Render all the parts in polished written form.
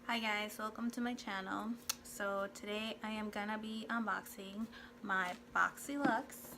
Hi guys, welcome to my channel. So today I am gonna be unboxing my Boxy Luxe.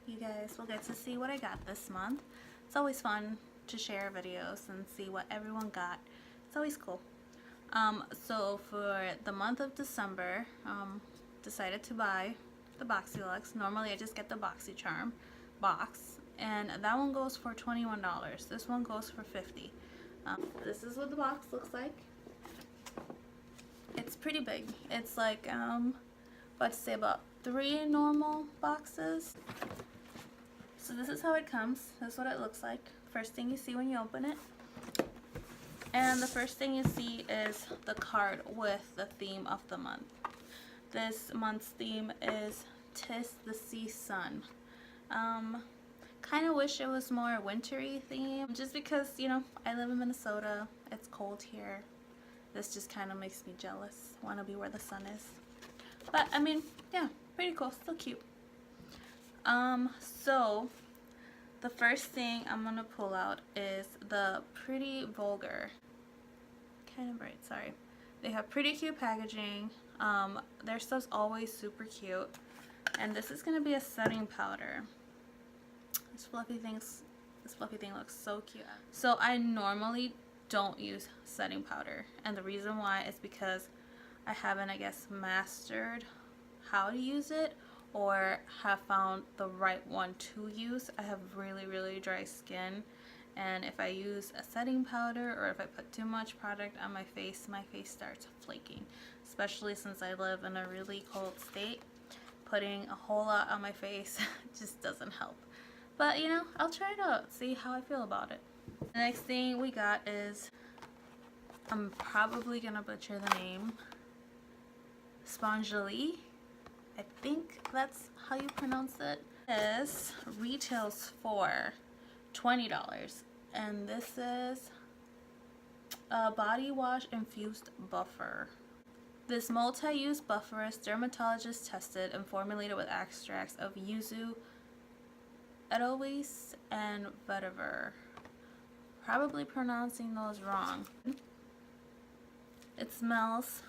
You guys will get to see what I got this month. It's always fun to share videos and see what everyone got. It's always cool. So for the month of December, decided to buy the Boxy Luxe. Normally I just get the BoxyCharm box, and that one goes for $21. This one goes for $50. This is what the box looks like. It's pretty big. It's like let's say about 3 normal boxes. So this is how it comes. This is what it looks like. First thing you see when you open it. And the first thing you see is the card with the theme of the month. This month's theme is "'Tis the Sea Sun." Kind of wish it was more wintry theme, just because, you know, I live in Minnesota. It's cold here. This just kind of makes me jealous. Want to be where the sun is. But I mean, yeah, pretty cool. Still cute. So the first thing I'm gonna pull out is the Pretty Vulgar. Kind of bright, sorry. They have pretty cute packaging. Their stuff's always super cute. And this is gonna be a setting powder. This fluffy thing looks so cute. So I normally don't use setting powder, and the reason why is because I haven't, I guess, mastered how to use it or have found the right one to use. I have really dry skin, and if I use a setting powder or if I put too much product on my face starts flaking, especially since I live in a really cold state. Putting a whole lot on my face just doesn't help. But you know, I'll try it out, see how I feel about it. The next thing we got is, I'm probably gonna butcher the name, Spongely. I think that's how you pronounce it. This retails for $20, and this is a body wash infused buffer. This multi-use buffer is dermatologist tested and formulated with extracts of yuzu, edelweiss, and vetiver. Probably pronouncing those wrong. It smells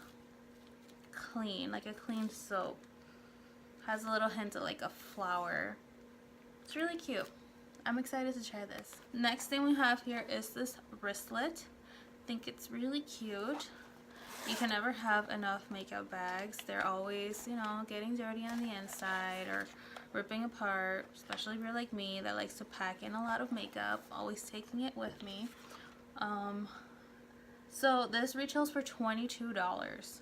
clean, like a clean soap. Has a little hint of like a flower. It's really cute. I'm excited to try this. Next thing we have here is this wristlet. I think it's really cute. You can never have enough makeup bags. They're always, you know, getting dirty on the inside or ripping apart, especially if you're like me that likes to pack in a lot of makeup, always taking it with me. So this retails for $22.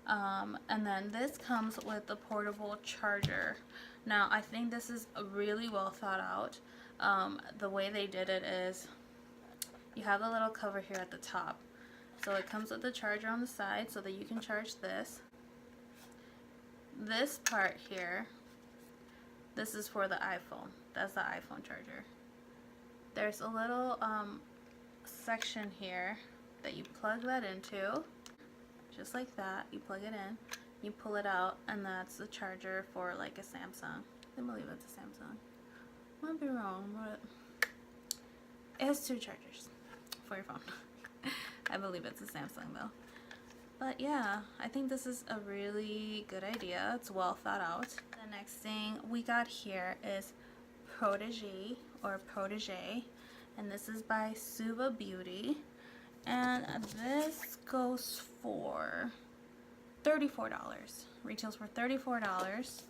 And then this comes with the portable charger. Now I think this is really well thought out. The way they did it is you have the little cover here at the top. So it comes with the charger on the side so that you can charge this. This part here, this is for the iPhone. That's the iPhone charger. There's a little section here that you plug that into. Just like that. You plug it in, you pull it out, and that's the charger for like a Samsung. I believe it's a Samsung. Might be wrong, but it has 2 chargers for your phone. I believe it's a Samsung though. But yeah, I think this is a really good idea. It's well thought out. The next thing we got here is Protégé, and this is by Suva Beauty, and this goes for $34. Retails for $34.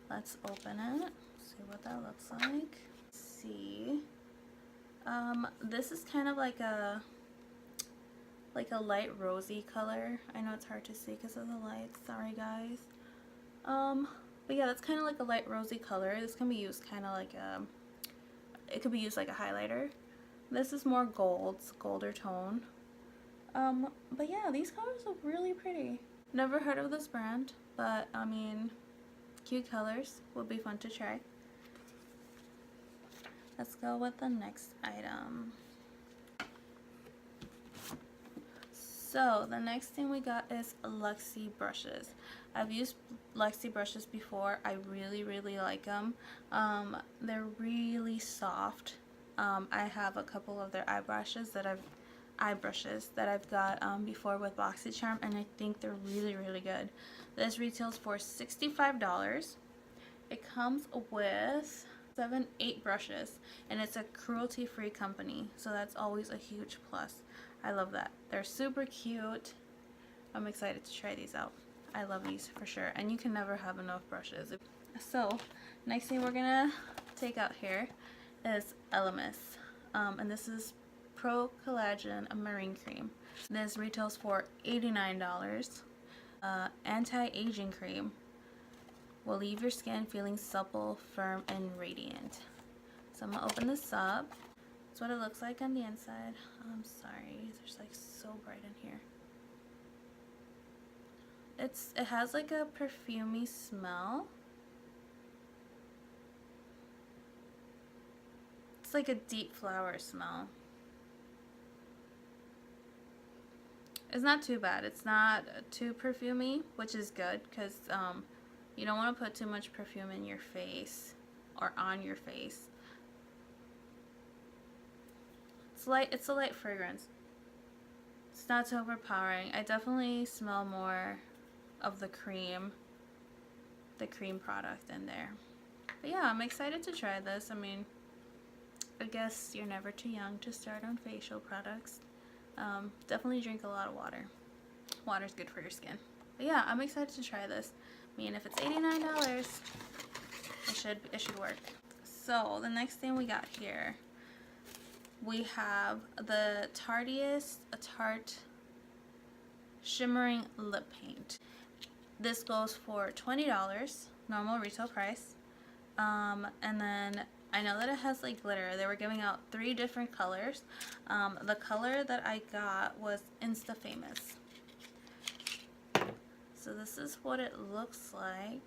Let's open it, see what that looks like. Let's see, this is kind of like a light rosy color. I know it's hard to see because of the lights, sorry guys. But yeah, that's kind of like a light rosy color. This can be used kind of like it could be used like a highlighter. This is more golder tone. But yeah, these colors look really pretty. Never heard of this brand, but I mean, cute colors, would be fun to try. Let's go with the next item. So the next thing we got is Luxe brushes. I've used Luxe brushes before. I really like them. They're really soft. I have a couple of their eye brushes that eye brushes that I've got before with BoxyCharm, and I think they're really, really good. This retails for $65. It comes with 8 brushes, and it's a cruelty-free company, so that's always a huge plus. I love that. They're super cute. I'm excited to try these out. I love these for sure, and you can never have enough brushes. So, next thing we're gonna take out here is Elemis, and this is Pro Collagen Marine Cream. This retails for $89. Anti-aging cream will leave your skin feeling supple, firm, and radiant. So I'm gonna open this up. That's what it looks like on the inside. I'm sorry, there's like so bright in here. It has like a perfumey smell. It's like a deep flower smell. It's not too bad. It's not too perfumey, which is good because you don't want to put too much perfume in your face or on your face. It's a light fragrance. It's not too overpowering. I definitely smell more of the cream product in there. But yeah, I'm excited to try this. I mean, I guess you're never too young to start on facial products. Definitely drink a lot of water. Water's good for your skin. But yeah, I'm excited to try this. I mean, if it's $89, it should work. So the next thing we got here, we have the Tarte Shimmering Lip Paint. This goes for $20, normal retail price. And then I know that it has like glitter. They were giving out 3 different colors. The color that I got was Insta Famous. So this is what it looks like.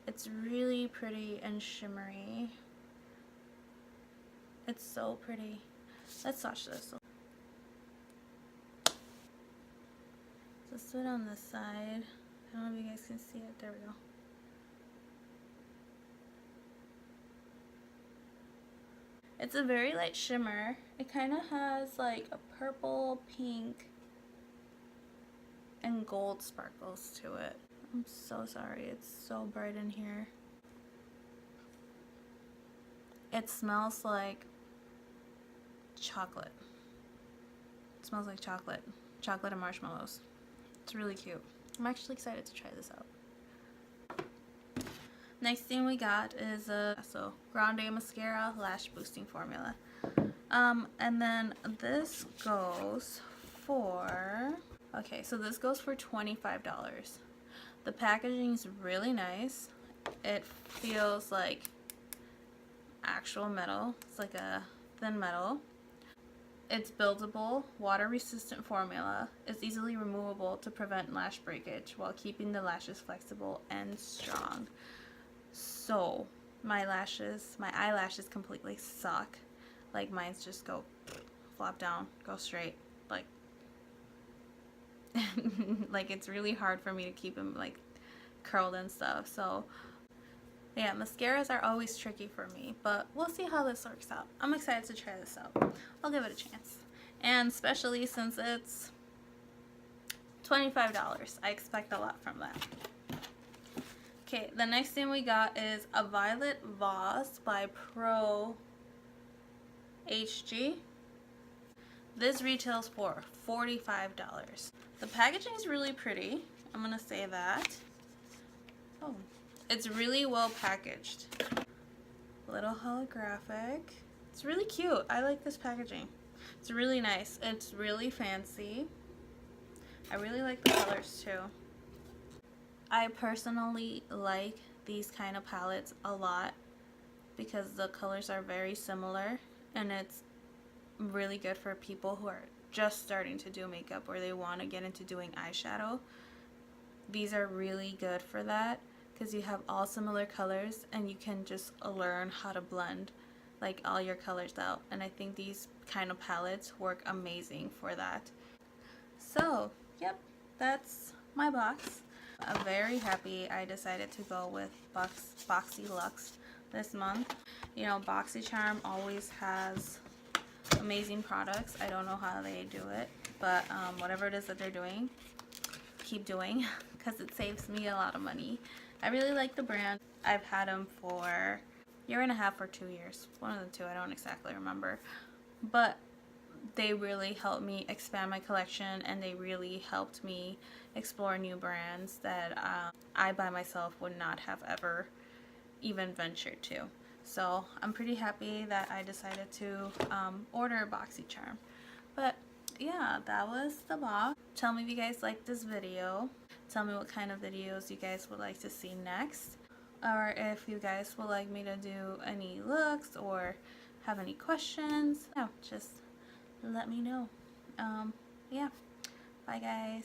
It's really pretty and shimmery. It's so pretty. Let's swatch this. Just put it on this side. I don't know if you guys can see it. There we go. It's a very light shimmer. It kind of has like a purple, pink, and gold sparkles to it. I'm so sorry. It's so bright in here. It smells like chocolate. It smells like chocolate. Chocolate and marshmallows. It's really cute. I'm actually excited to try this out. Next thing we got is a Grande Mascara Lash Boosting Formula. And then this goes for, this goes for $25. The packaging is really nice. It feels like actual metal. It's like a thin metal. It's buildable, water-resistant formula. It's easily removable to prevent lash breakage while keeping the lashes flexible and strong. So my eyelashes completely suck. Like mine's just go flop down, go straight, like like it's really hard for me to keep them like curled and stuff. So yeah, mascaras are always tricky for me, but we'll see how this works out. I'm excited to try this out. I'll give it a chance, and especially since it's $25, I expect a lot from that. Okay, the next thing we got is a Violet Vase by Pro HG. This retails for $45. The packaging is really pretty. I'm gonna say that. Oh, it's really well packaged. A little holographic. It's really cute. I like this packaging. It's really nice. It's really fancy. I really like the colors too. I personally like these kind of palettes a lot because the colors are very similar, and it's really good for people who are just starting to do makeup or they want to get into doing eyeshadow. These are really good for that because you have all similar colors and you can just learn how to blend like all your colors out, and I think these kind of palettes work amazing for that. So yep, that's my box. I'm very happy I decided to go with Boxy Luxe this month. You know, BoxyCharm always has amazing products. I don't know how they do it, but whatever it is that they're doing, keep doing, because it saves me a lot of money. I really like the brand. I've had them for a year and a half or 2 years. One of the two, I don't exactly remember. But they really helped me expand my collection, and they really helped me explore new brands that I by myself would not have ever even ventured to. So I'm pretty happy that I decided to order BoxyCharm. But yeah, that was the box. Tell me if you guys liked this video. Tell me what kind of videos you guys would like to see next, or if you guys would like me to do any looks or have any questions. No, just let me know. Yeah, bye guys.